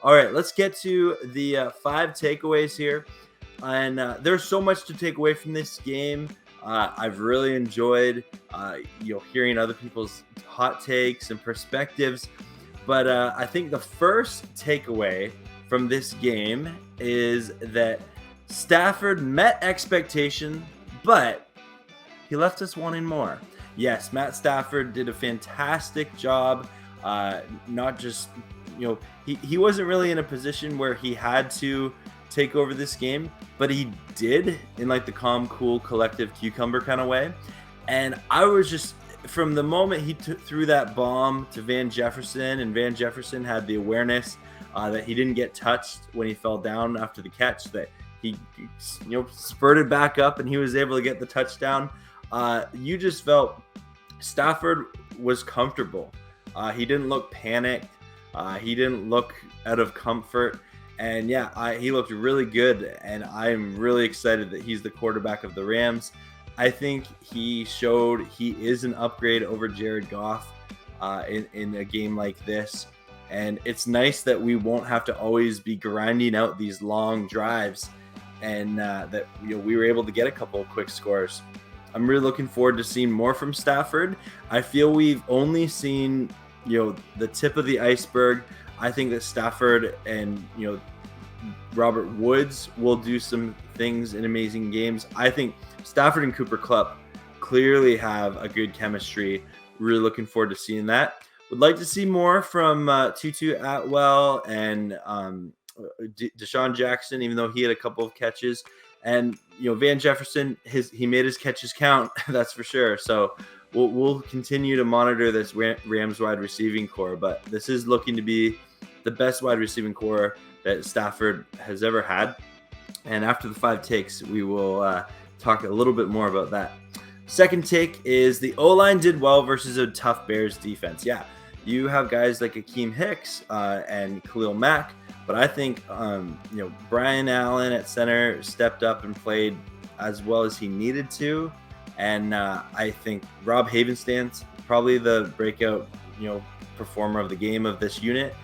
All right, let's get to the 5 takeaways here. And there's so much to take away from this game. I've really enjoyed, hearing other people's hot takes and perspectives. But I think the first takeaway from this game is that Stafford met expectation, but he left us wanting more. Yes, Matt Stafford did a fantastic job. Not just, he wasn't really in a position where he had to take over this game, but he did in like the calm, cool, collective cucumber kind of way. And I was just, from the moment he threw that bomb to Van Jefferson, and Van Jefferson had the awareness that he didn't get touched when he fell down after the catch, that he spurted back up and he was able to get the touchdown. You just felt Stafford was comfortable. He didn't look panicked. He didn't look out of comfort. And yeah, he looked really good, and I'm really excited that he's the quarterback of the Rams. I think he showed he is an upgrade over Jared Goff in a game like this. And it's nice that we won't have to always be grinding out these long drives, and that we were able to get a couple of quick scores. I'm really looking forward to seeing more from Stafford. I feel we've only seen the tip of the iceberg. I think that Stafford and Robert Woods will do some things in amazing games. I think Stafford and Cooper Kupp clearly have a good chemistry. Really looking forward to seeing that. Would like to see more from Tutu Atwell and Deshaun Jackson, even though he had a couple of catches. And Van Jefferson, he made his catches count. That's for sure. So we'll continue to monitor this Rams wide receiving core, but this is looking to be the best wide receiving core that Stafford has ever had. And after the 5 takes, we will talk a little bit more about that. Second take is the O-line did well versus a tough Bears defense. Yeah, you have guys like Akeem Hicks and Khalil Mack, but I think Brian Allen at center stepped up and played as well as he needed to. And I think Rob Havenstand's probably the breakout performer of the game of this unit.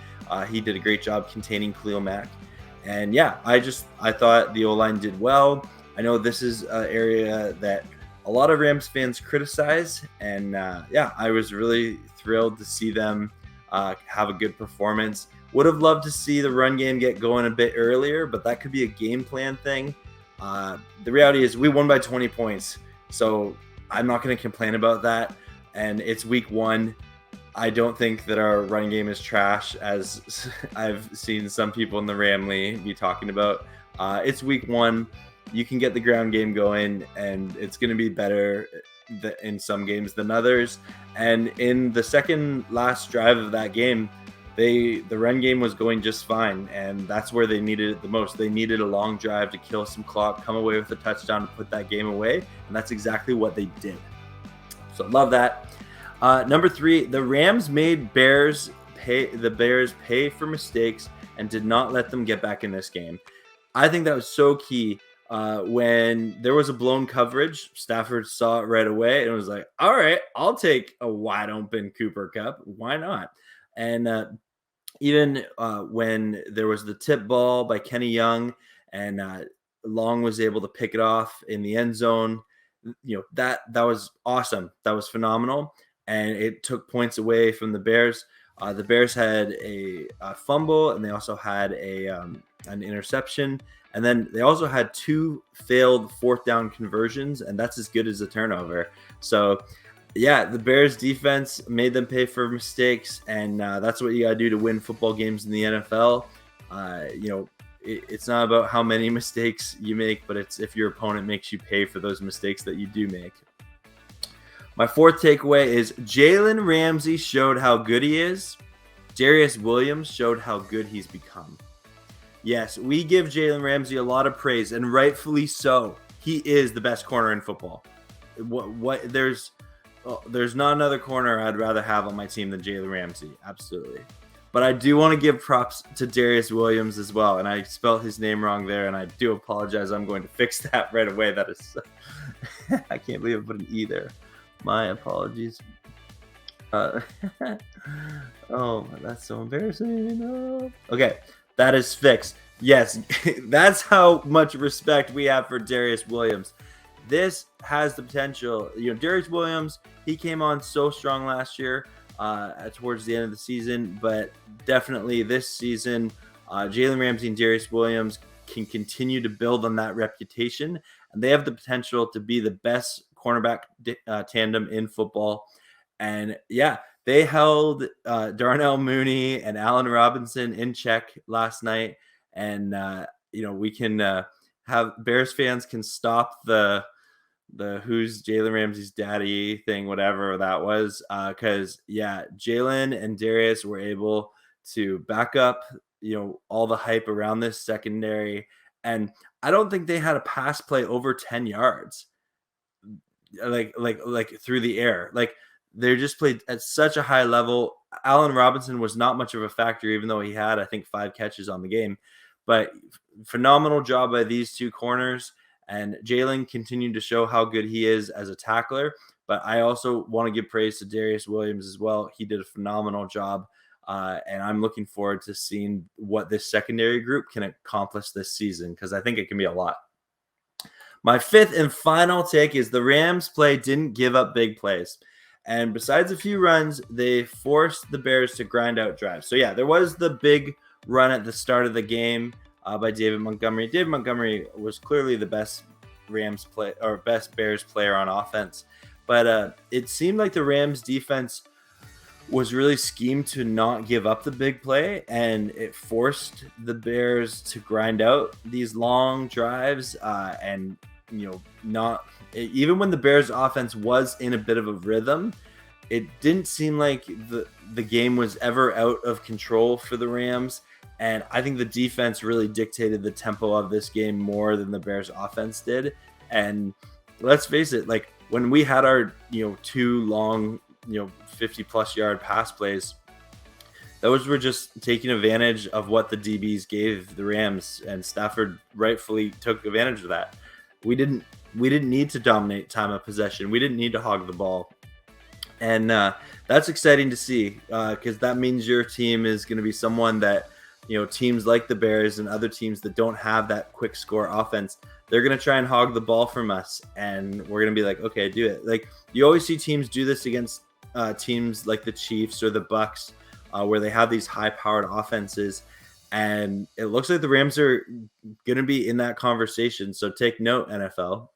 He did a great job containing Khalil Mack. And yeah, I thought the O-line did well. I know this is an area that a lot of Rams fans criticize. And I was really thrilled to see them have a good performance. Would have loved to see the run game get going a bit earlier, but that could be a game plan thing. The reality is we won by 20 points. So I'm not going to complain about that. And it's week 1. I don't think that our run game is trash, as I've seen some people in the Ramley be talking about. It's week 1. You can get the ground game going, and it's going to be better in some games than others. And in the second last drive of that game, the run game was going just fine, and that's where they needed it the most. They needed a long drive to kill some clock, come away with a touchdown, and put that game away, and that's exactly what they did. So love that. Number 3, the Rams made the Bears pay for mistakes and did not let them get back in this game. I think that was so key. When there was a blown coverage, Stafford saw it right away and was like, all right, I'll take a wide open Cooper Kupp. Why not? And even when there was the tip ball by Kenny Young and Long was able to pick it off in the end zone, that was awesome. That was phenomenal. And it took points away from the Bears. The Bears had a fumble, and they also had an interception. And then they also had 2 failed 4th down conversions, and that's as good as a turnover. So, yeah, the Bears defense made them pay for mistakes, and that's what you got to do to win football games in the NFL. It's not about how many mistakes you make, but it's if your opponent makes you pay for those mistakes that you do make. My 4th takeaway is Jalen Ramsey showed how good he is. Darius Williams showed how good he's become. Yes, we give Jalen Ramsey a lot of praise, and rightfully so. He is the best corner in football. There's not another corner I'd rather have on my team than Jalen Ramsey. Absolutely. But I do want to give props to Darius Williams as well. And I spelled his name wrong there, and I do apologize. I'm going to fix that right away. That is, I can't believe I put an E there. My apologies. Oh, that's so embarrassing. Okay. That is fixed. Yes, that's how much respect we have for Darius Williams. This has the potential. Darius Williams, he came on so strong last year towards the end of the season, but definitely this season, Jalen Ramsey and Darius Williams can continue to build on that reputation, and they have the potential to be the best cornerback tandem in football. And yeah, they held Darnell Mooney and Allen Robinson in check last night, and we can have Bears fans can stop the who's Jalen Ramsey's daddy thing, whatever that was, because Jalen and Darius were able to back up all the hype around this secondary, and I don't think they had a pass play over 10 yards like through the air. Like, they just played at such a high level. Allen Robinson was not much of a factor, even though he had, I think, 5 catches on the game. But phenomenal job by these two corners. And Jalen continued to show how good he is as a tackler. But I also want to give praise to Darius Williams as well. He did a phenomenal job. And I'm looking forward to seeing what this secondary group can accomplish this season, because I think it can be a lot. My fifth and final take is the Rams play didn't give up big plays. And besides a few runs, they forced the Bears to grind out drives. So, there was the big run at the start of the game by David Montgomery. David Montgomery was clearly the best best Bears player on offense. But it seemed like the Rams defense was really schemed to not give up the big play, and it forced the Bears to grind out these long drives and not even when the Bears offense was in a bit of a rhythm, it didn't seem like the game was ever out of control for the Rams. And I think the defense really dictated the tempo of this game more than the Bears offense did. And let's face it, like, when we had our 2 long 50 plus yard pass plays, those were just taking advantage of what the DBs gave the Rams, and Stafford rightfully took advantage of that. We didn't need to dominate time of possession. We didn't need to hog the ball. And that's exciting to see, because that means your team is going to be someone that, teams like the Bears and other teams that don't have that quick score offense, they're going to try and hog the ball from us. And we're going to be like, okay, do it. Like, you always see teams do this against teams like the Chiefs or the Bucks, where they have these high-powered offenses. And it looks like the Rams are going to be in that conversation. So take note, NFL.